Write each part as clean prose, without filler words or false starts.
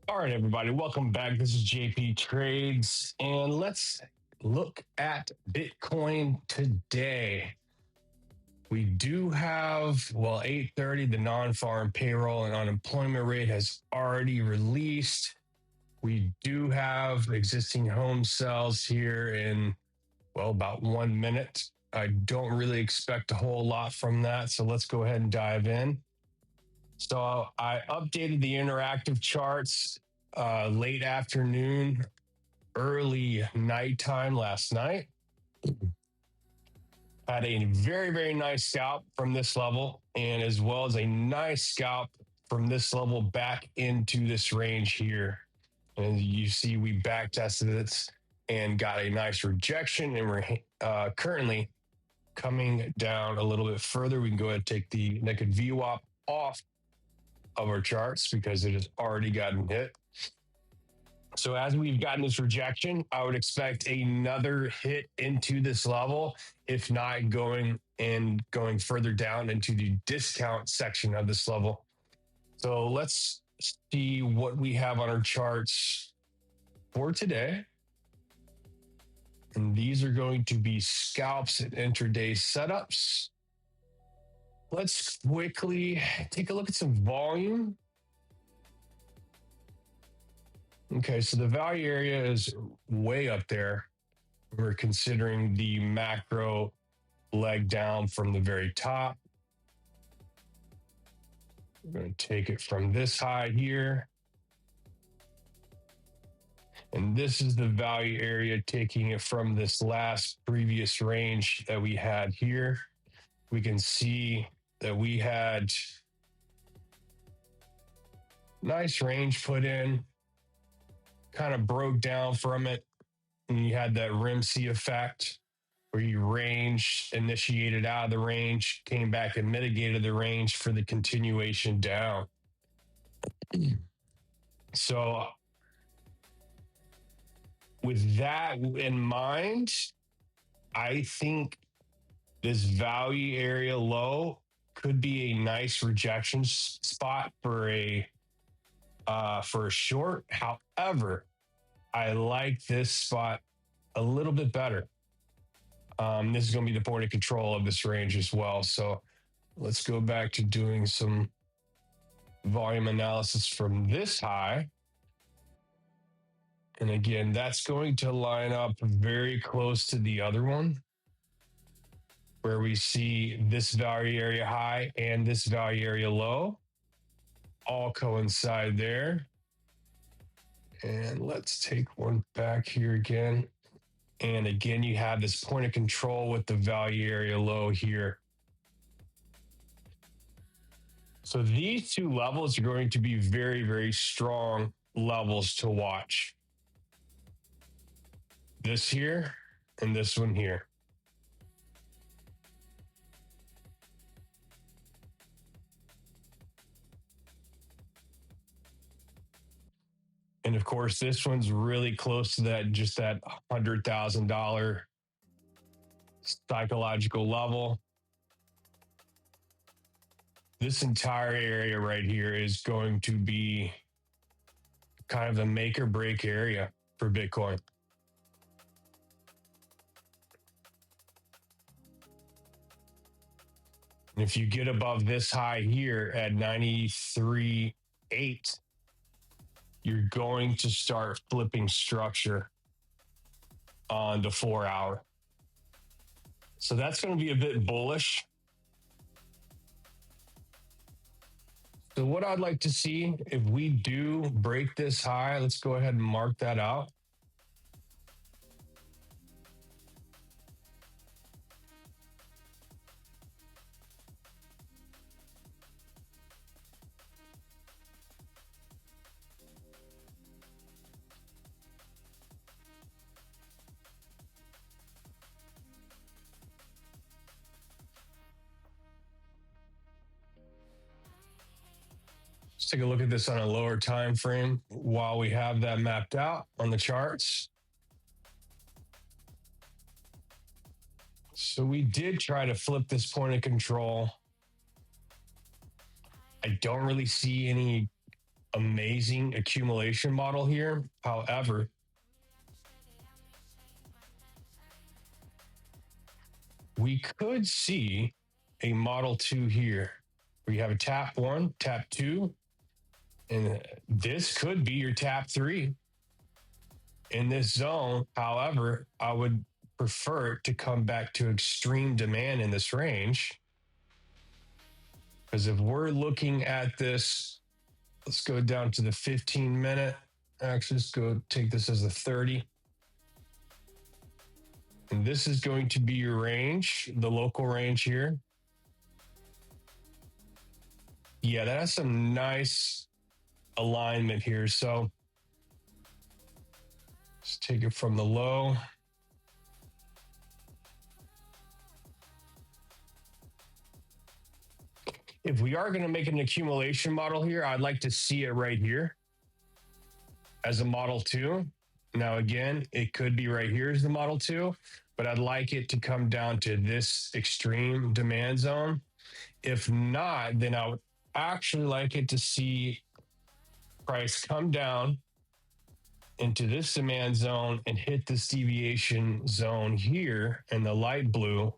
All right, everybody, welcome back. This is JP Trades, and let's look at Bitcoin today. We do have, 8:30, the non-farm payroll and unemployment rate has already released. We do have existing home sales here in, about 1 minute. I don't really expect a whole lot from that, so let's go ahead and dive in. So I updated the interactive charts late afternoon, early nighttime last night. Had a very, very nice scalp from this level, and as well as a nice scalp from this level back into this range here. And you see, we back tested it and got a nice rejection, and we're currently coming down a little bit further. We can go ahead and take the naked VWAP off of our charts because it has already gotten hit. So as we've gotten this rejection, I would expect another hit into this level, if not going further down into the discount section of this level. So let's see what we have on our charts for today. And these are going to be scalps and intraday setups. Let's quickly take a look at some volume. Okay, so the value area is way up there. We're considering the macro leg down from the very top. We're going to take it from this high here. And this is the value area, taking it from this last previous range that we had here. We can see that we had nice range put in, kind of broke down from it, and you had that RIMC effect where you ranged, initiated out of the range, came back and mitigated the range for the continuation down. So with that in mind, I think this value area low could be a nice rejection spot for a short. However, I like this spot a little bit better. This is going to be the point of control of this range as well. So let's go back to doing some volume analysis from this high. And again, that's going to line up very close to the other one, where we see this value area high and this value area low all coincide there. And let's take one back here again. And again, you have this point of control with the value area low here. So these two levels are going to be very, very strong levels to watch. This here and this one here. And of course, this one's really close to that, just that $100,000 psychological level. This entire area right here is going to be kind of the make or break area for Bitcoin. And if you get above this high here at 93.8, you're going to start flipping structure on the 4 hour. So that's going to be a bit bullish. So what I'd like to see, if we do break this high, let's go ahead and mark that out. Let's take a look at this on a lower time frame while we have that mapped out on the charts. So we did try to flip this point of control. I don't really see any amazing accumulation model here. However, we could see a model 2 here. We have a tap 1, tap 2, and this could be your tap 3 in this zone. However, I would prefer it to come back to extreme demand in this range. Because if we're looking at this, let's go down to the 15-minute. Actually, let's go take this as a 30. And this is going to be your range, the local range here. Yeah, that has some nice alignment here. So let's take it from the low. If we are going to make an accumulation model here, I'd like to see it right here as a model 2. Now, again, it could be right here as the model 2, but I'd like it to come down to this extreme demand zone. If not, then I would actually like it to see price come down into this demand zone and hit this deviation zone here in the light blue,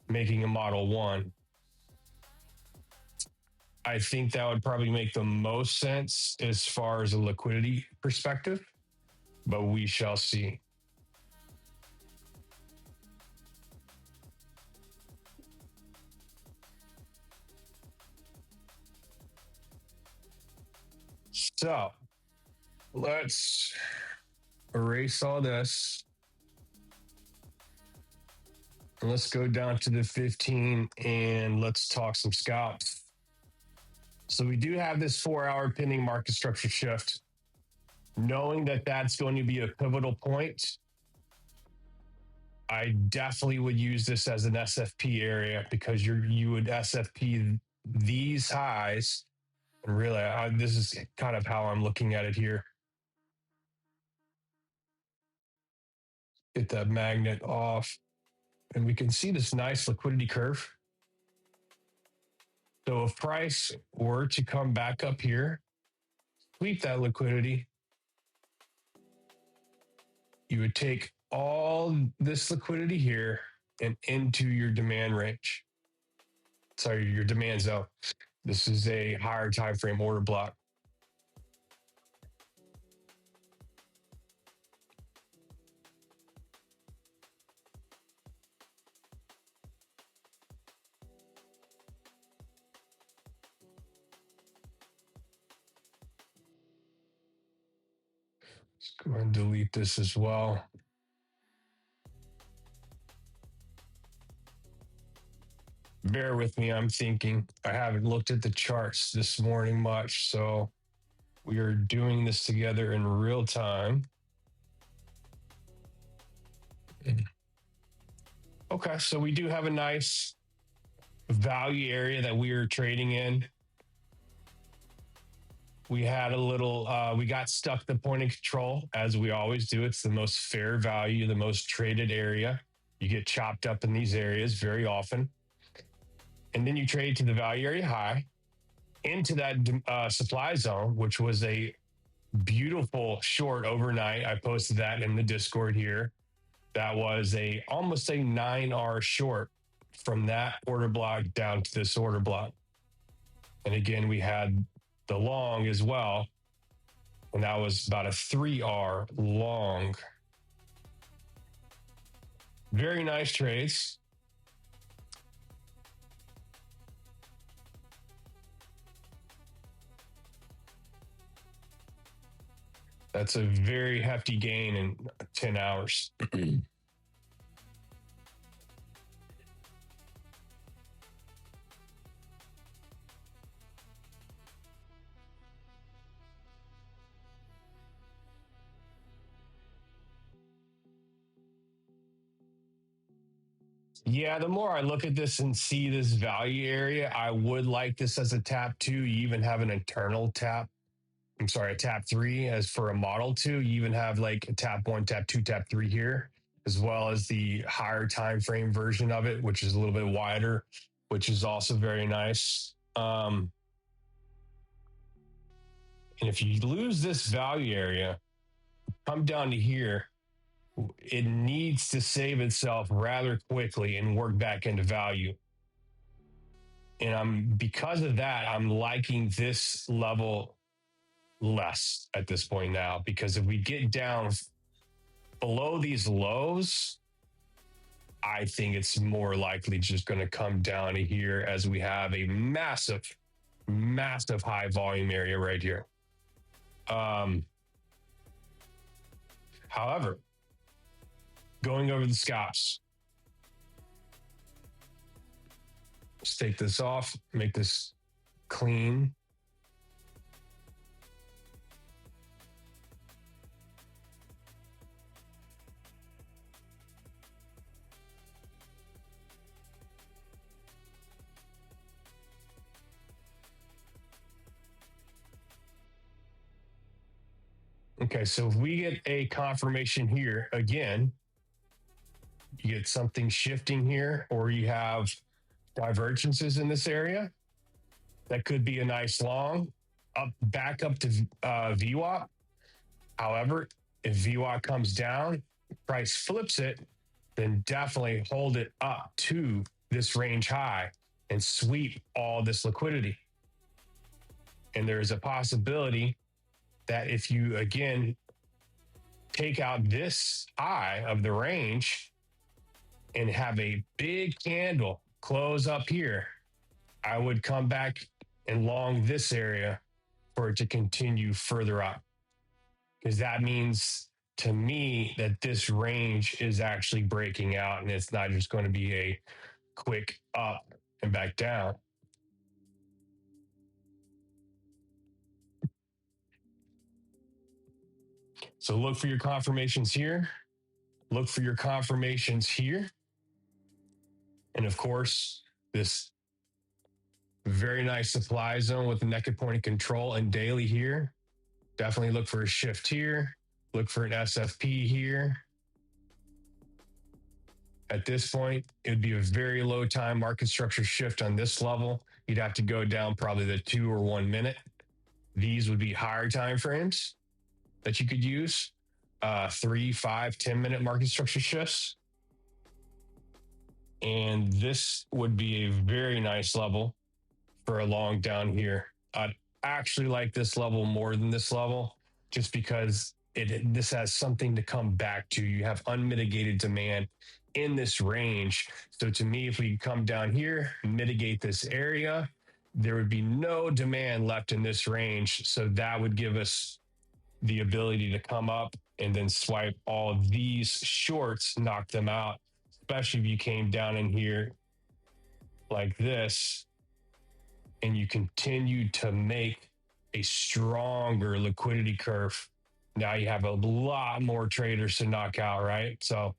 making a model 1. I think that would probably make the most sense as far as a liquidity perspective, but we shall see. So let's erase all this. And let's go down to the 15 and let's talk some scalps. So we do have this 4-hour pending market structure shift. Knowing that that's going to be a pivotal point, I definitely would use this as an SFP area because you would SFP these highs. And really, this is kind of how I'm looking at it here. Get that magnet off. And we can see this nice liquidity curve. So if price were to come back up here, sweep that liquidity, you would take all this liquidity here and into your demand range. Sorry, your demand zone. This is a higher time frame order block. Let's go ahead and delete this as well. Bear with me, I'm thinking. I haven't looked at the charts this morning much, so we are doing this together in real time. Okay, so we do have a nice value area that we are trading in. We had a little, we got stuck the point of control, as we always do. It's the most fair value, the most traded area. You get chopped up in these areas very often. And then you trade to the value area high into that supply zone, which was a beautiful short overnight. I posted that in the Discord here. That was almost a 9R short from that order block down to this order block. And again, we had the long as well. And that was about a 3R long. Very nice trades. That's a very hefty gain in 10 hours. Yeah, the more I look at this and see this value area, I would like this as a tap 2. You even have an internal tap. I'm sorry, a tap 3 as for a model 2. You even have like a tap 1, tap 2, tap 3 here, as well as the higher time frame version of it, which is a little bit wider, which is also very nice. And if you lose this value area, come down to here, it needs to save itself rather quickly and work back into value. And because of that, I'm liking this level less at this point now, because if we get down below these lows, I think it's more likely just going to come down to here as we have a massive, massive high volume area right here. However, going over the scalps, let's take this off, make this clean. Okay, so if we get a confirmation here again, you get something shifting here, or you have divergences in this area, that could be a nice long up back up to VWAP. However, if VWAP comes down, price flips it, then definitely hold it up to this range high and sweep all this liquidity. And there's a possibility that if you, again, take out this high of the range and have a big candle close up here, I would come back and long this area for it to continue further up. Because that means to me that this range is actually breaking out and it's not just going to be a quick up and back down. So look for your confirmations here. Look for your confirmations here. And of course, this very nice supply zone with the naked point of control and daily here. Definitely look for a shift here. Look for an SFP here. At this point, it would be a very low time market structure shift on this level. You'd have to go down probably the 2 or 1 minute. These would be higher time frames that you could use. 3, 5, 10 minute market structure shifts. And this would be a very nice level for a long down here. I'd actually like this level more than this level, just because this has something to come back to. You have unmitigated demand in this range. So to me, if we come down here, mitigate this area, there would be no demand left in this range. So that would give us the ability to come up and then swipe all of these shorts, knock them out, especially if you came down in here like this and you continue to make a stronger liquidity curve. Now you have a lot more traders to knock out, right? So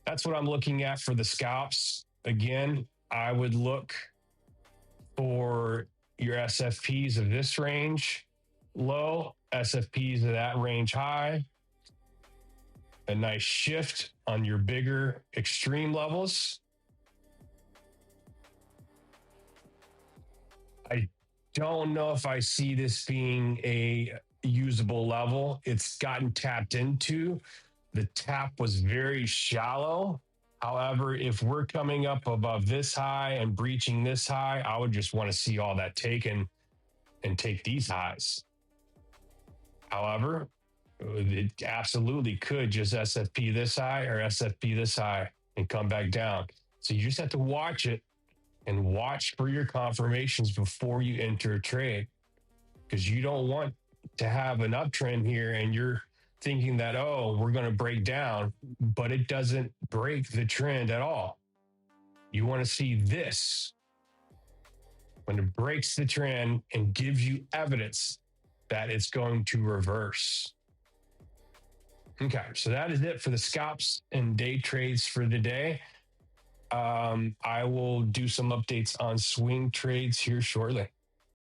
that's what I'm looking at for the scalps. Again, I would look for your SFPs of this range low, SFPs of that range high, a nice shift on your bigger extreme levels. I don't know if I see this being a usable level. It's gotten tapped into. The tap was very shallow. However, if we're coming up above this high and breaching this high, I would just want to see all that taken and take these highs. However, it absolutely could just SFP this high or SFP this high and come back down. So you just have to watch it and watch for your confirmations before you enter a trade, because you don't want to have an uptrend here and you're thinking that, oh, we're going to break down, but it doesn't break the trend at all. You want to see this when it breaks the trend and gives you evidence that it's going to reverse. Okay, so that is it for the scalps and day trades for today. I will do some updates on swing trades here shortly.